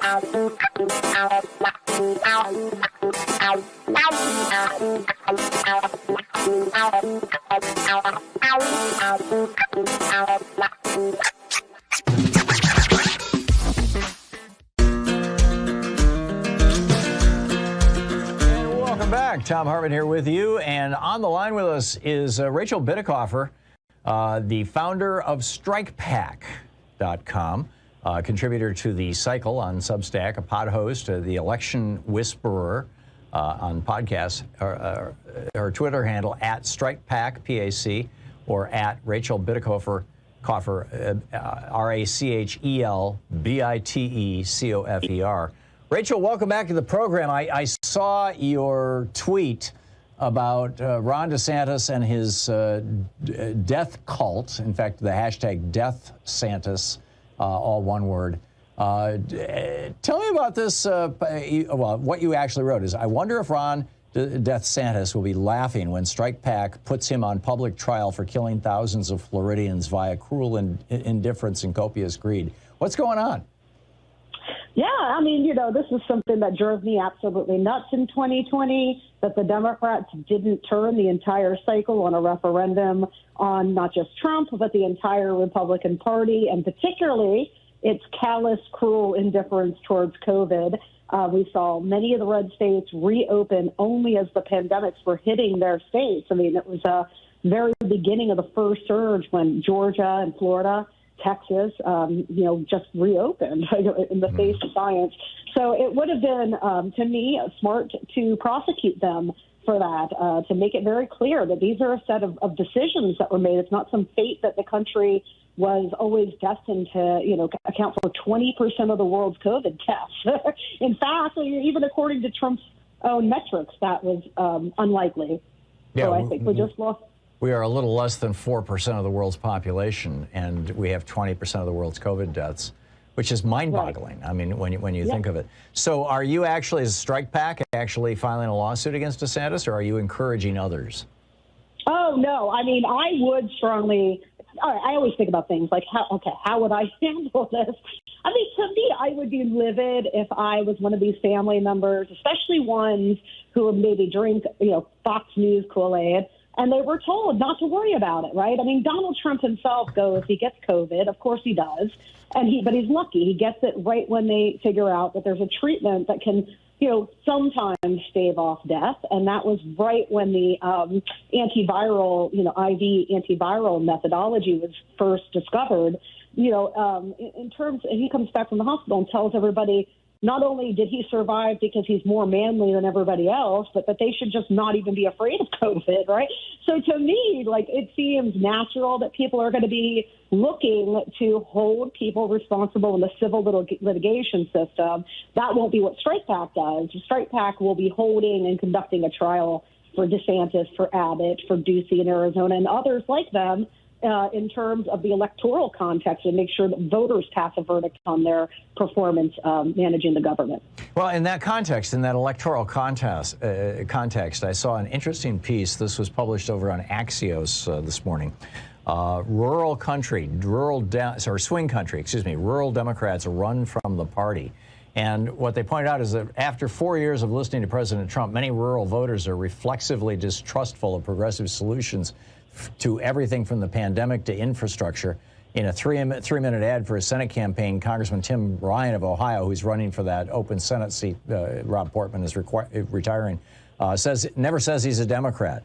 Welcome back. Thom Hartmann here with you. And on the line with us is Rachel Bitecofer, the founder of StrikePAC.com, contributor to The Cycle on Substack, a pod host, the Election Whisperer on podcasts, her Twitter handle at StrikePAC, P-A-C, or at Rachel Bitecofer, Rachel Bitecofer. Rachel, welcome back to the program. I saw your tweet about Ron DeSantis and his death cult. In fact, the hashtag DeathSantis, all one word. Tell me about this. Well, what you actually wrote is, I wonder if Ron DeSantis will be laughing when StrikePAC puts him on public trial for killing thousands of Floridians via cruel indifference and copious greed. What's going on? Yeah, I mean, this is something that drove me absolutely nuts in 2020, that the Democrats didn't turn the entire cycle on a referendum on not just Trump, but the entire Republican Party, and particularly its callous, cruel indifference towards COVID. We saw many of the red states reopen only as the pandemics were hitting their states. I mean, it was a very beginning of the first surge when Georgia and Florida, Texas, just reopened in the face of science. So it would have been, to me, smart to prosecute them for that, to make it very clear that these are a set of decisions that were made. It's not some fate that the country was always destined to, account for 20% of the world's COVID deaths. In fact, even according to Trump's own metrics, that was unlikely. Yeah, so I think we just lost. We are a little less than 4% of the world's population, and we have 20% of the world's COVID deaths, which is mind-boggling. Right. I mean, when you think of it. So are you actually, as StrikePAC, actually filing a lawsuit against DeSantis, or are you encouraging others? Oh, no. I mean, I would strongly, I always think about things like, how would I handle this? I mean, to me, I would be livid if I was one of these family members, especially ones who would maybe drink, Fox News Kool-Aid, and they were told not to worry about it, right? I mean, Donald Trump himself goes, he gets COVID. Of course he does. But he's lucky. He gets it right when they figure out that there's a treatment that can, sometimes stave off death. And that was right when the antiviral, IV antiviral methodology was first discovered. In terms, and he comes back from the hospital and tells everybody, not only did he survive because he's more manly than everybody else, but that they should just not even be afraid of COVID, right? So to me, it seems natural that people are going to be looking to hold people responsible in the civil litigation system. That won't be what StrikePAC does. StrikePAC will be holding and conducting a trial for DeSantis, for Abbott, for Ducey in Arizona, and others like them, in terms of the electoral context, and make sure that voters pass a verdict on their performance managing the government. Well, in that context, in that electoral context, I saw an interesting piece. This was published over on Axios this morning. Rural Democrats run from the party. And what they pointed out is that after 4 years of listening to President Trump, many rural voters are reflexively distrustful of progressive solutions to everything from the pandemic to infrastructure. In a three-minute ad for his Senate campaign, Congressman Tim Ryan of Ohio, who's running for that open Senate seat, Rob Portman is retiring, never says he's a Democrat.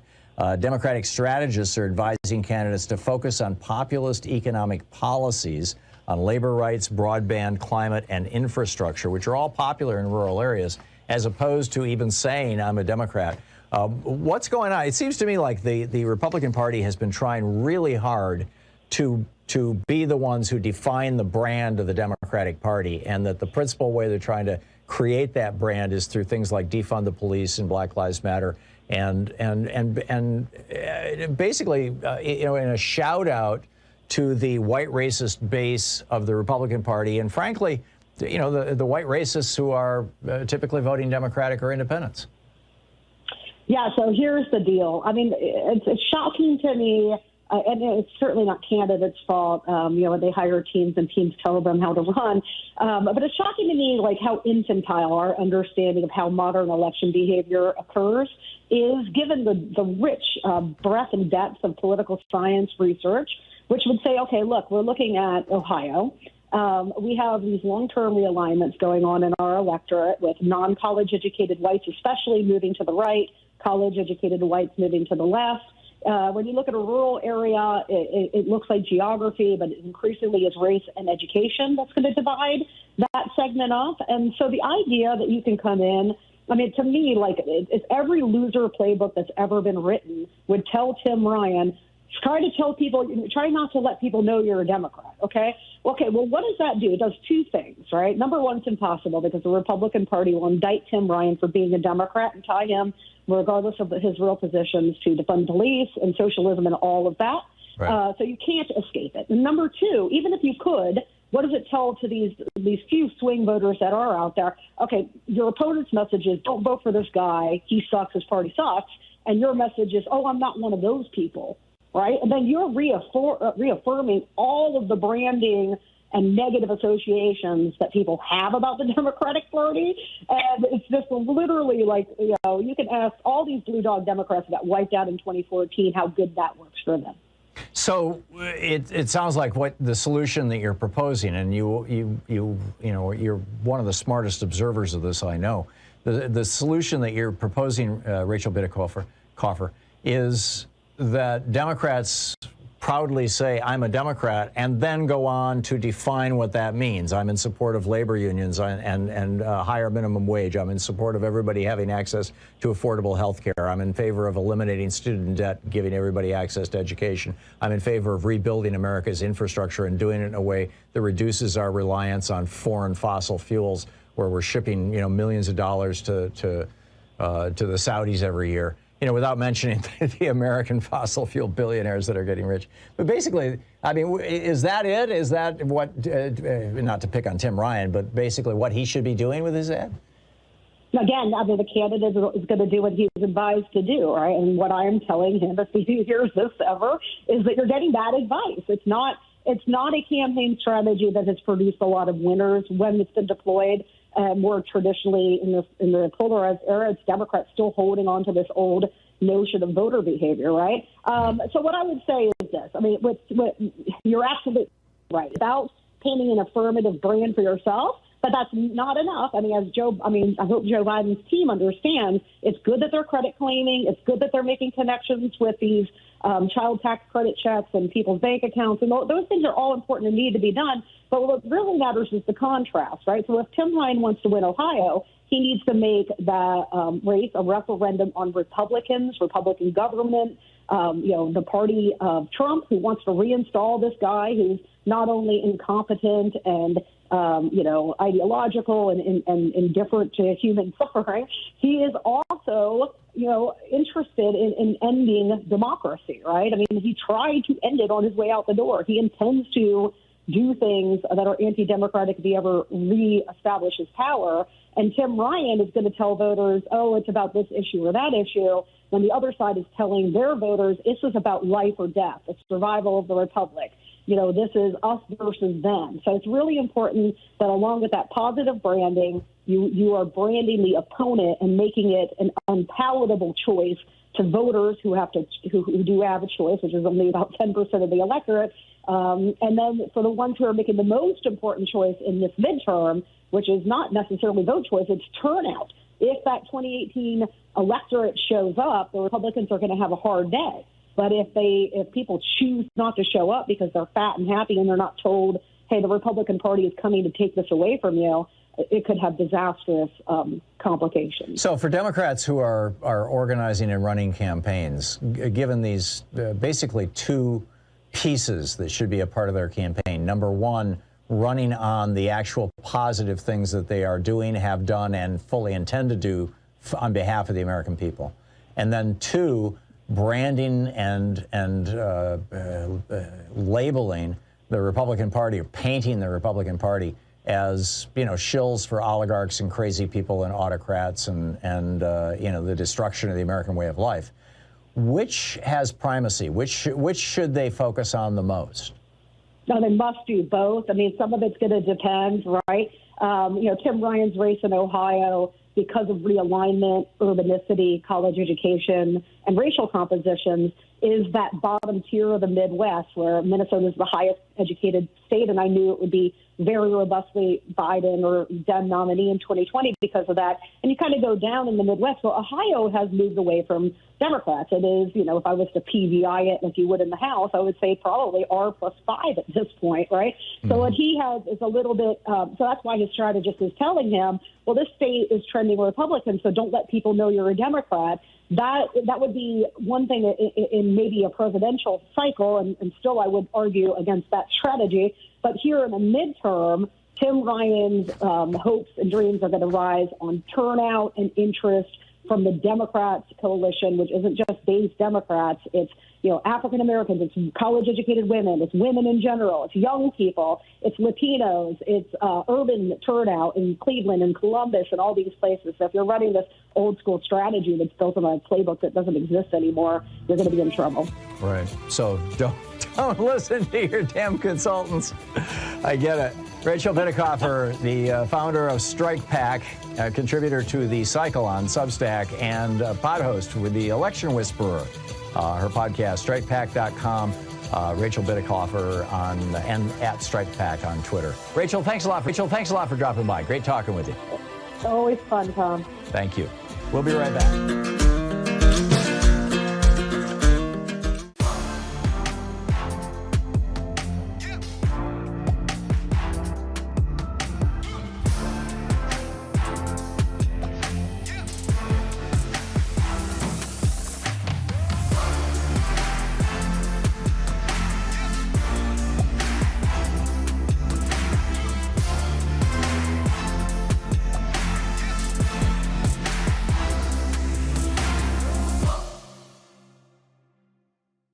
Democratic strategists are advising candidates to focus on populist economic policies on labor rights, broadband, climate, and infrastructure, which are all popular in rural areas, as opposed to even saying I'm a Democrat. What's going on? It seems to me like the Republican Party has been trying really hard to be the ones who define the brand of the Democratic Party, and that the principal way they're trying to create that brand is through things like defund the police and Black Lives Matter, and basically, in a shout out to the white racist base of the Republican Party, and frankly, the white racists who are typically voting Democratic or independents. Yeah, so here's the deal. I mean, it's shocking to me and it's certainly not candidates' fault. They hire teams and teams tell them how to run. But it's shocking to me, like, how infantile our understanding of how modern election behavior occurs is, given the rich breadth and depth of political science research, which would say, okay, look, we're looking at Ohio. We have these long-term realignments going on in our electorate with non-college educated whites, especially moving to the right, college-educated whites moving to the left. When you look at a rural area, it looks like geography, but increasingly it's race and education that's going to divide that segment up. And so the idea that you can come in, I mean, to me, like, it's every loser playbook that's ever been written would tell Tim Ryan, try to tell people, try not to let people know you're a Democrat, okay? Okay, well, what does that do? It does two things, right? Number one, it's impossible because the Republican Party will indict Tim Ryan for being a Democrat and tie him, regardless of his real positions, to defund police and socialism and all of that. Right. So you can't escape it. And number two, even if you could, what does it tell to these few swing voters that are out there? Okay, your opponent's message is, don't vote for this guy. He sucks. His party sucks. And your message is, oh, I'm not one of those people. Right? And then you're reaffirming all of the branding and negative associations that people have about the Democratic Party. And it's just literally like, you can ask all these blue dog Democrats that wiped out in 2014 how good that works for them. So it sounds like what the solution that you're proposing, and you're one of the smartest observers of this I know. The solution that you're proposing, Rachel Bitecofer, is that Democrats proudly say, I'm a Democrat, and then go on to define what that means. I'm in support of labor unions and higher minimum wage. I'm in support of everybody having access to affordable health care. I'm in favor of eliminating student debt, giving everybody access to education. I'm in favor of rebuilding America's infrastructure and doing it in a way that reduces our reliance on foreign fossil fuels, where we're shipping, millions of dollars to the Saudis every year. Without mentioning the American fossil fuel billionaires that are getting rich. But basically, I mean, is that it? Is that what, not to pick on Tim Ryan, but basically what he should be doing with his ad? Again, I mean, the candidate is going to do what he was advised to do, right? And what I am telling him, if he hears this ever, is that you're getting bad advice. It's not a campaign strategy that has produced a lot of winners when it's been deployed. More traditionally in the polarized era, it's Democrats still holding on to this old notion of voter behavior, right? So what I would say is this. I mean, you're absolutely right about painting an affirmative brand for yourself, but that's not enough. I mean, I hope Joe Biden's team understands it's good that they're credit claiming. It's good that they're making connections with these child tax credit checks and people's bank accounts. And those things are all important and need to be done. But what really matters is the contrast, right? So if Tim Ryan wants to win Ohio, he needs to make that race a referendum on Republicans, Republican government, the party of Trump, who wants to reinstall this guy who's not only incompetent and ideological and indifferent to human suffering, he is also, interested in ending democracy, right? I mean, he tried to end it on his way out the door. He intends to do things that are anti-democratic if he ever re-establish his power. And Tim Ryan is going to tell voters, oh, it's about this issue or that issue, when the other side is telling their voters this is about life or death, it's survival of the republic. This is us versus them. So it's really important that along with that positive branding, you are branding the opponent and making it an unpalatable choice to voters who do have a choice, which is only about 10% of the electorate. And then for the ones who are making the most important choice in this midterm, which is not necessarily vote choice, it's turnout. If that 2018 electorate shows up, the Republicans are going to have a hard day. But if people choose not to show up because they're fat and happy and they're not told, hey, the Republican Party is coming to take this away from you, it could have disastrous complications. So for Democrats who are organizing and running campaigns, given these basically two pieces that should be a part of their campaign, number one, running on the actual positive things that they are doing, have done, and fully intend to do on behalf of the American people. And then two, branding and labeling the Republican Party, or painting the Republican Party as, shills for oligarchs and crazy people and autocrats and the destruction of the American way of life. which has primacy? Which should they focus on the most? No, they must do both. I mean, some of it's going to depend, right? Tim Ryan's race in Ohio, because of realignment, urbanicity, college education, and racial compositions, is that bottom tier of the Midwest, where Minnesota is the highest educated state, and I knew it would be very robustly Biden or Dem nominee in 2020 because of that. And you kind of go down in the Midwest. So Ohio has moved away from Democrats. It is, if I was to PVI it, like you would in the House, I would say probably R+5 at this point, right? Mm-hmm. So what he has is a little bit, so that's why his strategist is telling him, well, this state is trending Republican, so don't let people know you're a Democrat. That would be one thing in maybe a presidential cycle, and still I would argue against that strategy. But here in the midterm, Tim Ryan's hopes and dreams are going to rise on turnout and interest from the Democrats coalition, which isn't just base Democrats. It's African Americans, it's college-educated women, it's women in general, it's young people, it's Latinos, it's urban turnout in Cleveland and Columbus and all these places. So if you're running this old-school strategy that's built on a playbook that doesn't exist anymore, you're going to be in trouble. Right. So don't listen to your damn consultants. I get it. Rachel Bitecofer, the founder of Strike PAC, a contributor to The Cycle on Substack, and pod host with The Election Whisperer. Her podcast, strikepac.com. Rachel Bitecofer and at StrikePac on Twitter. Rachel, thanks a lot for dropping by. Great talking with you. Always fun, Tom. Thank you. We'll be right back.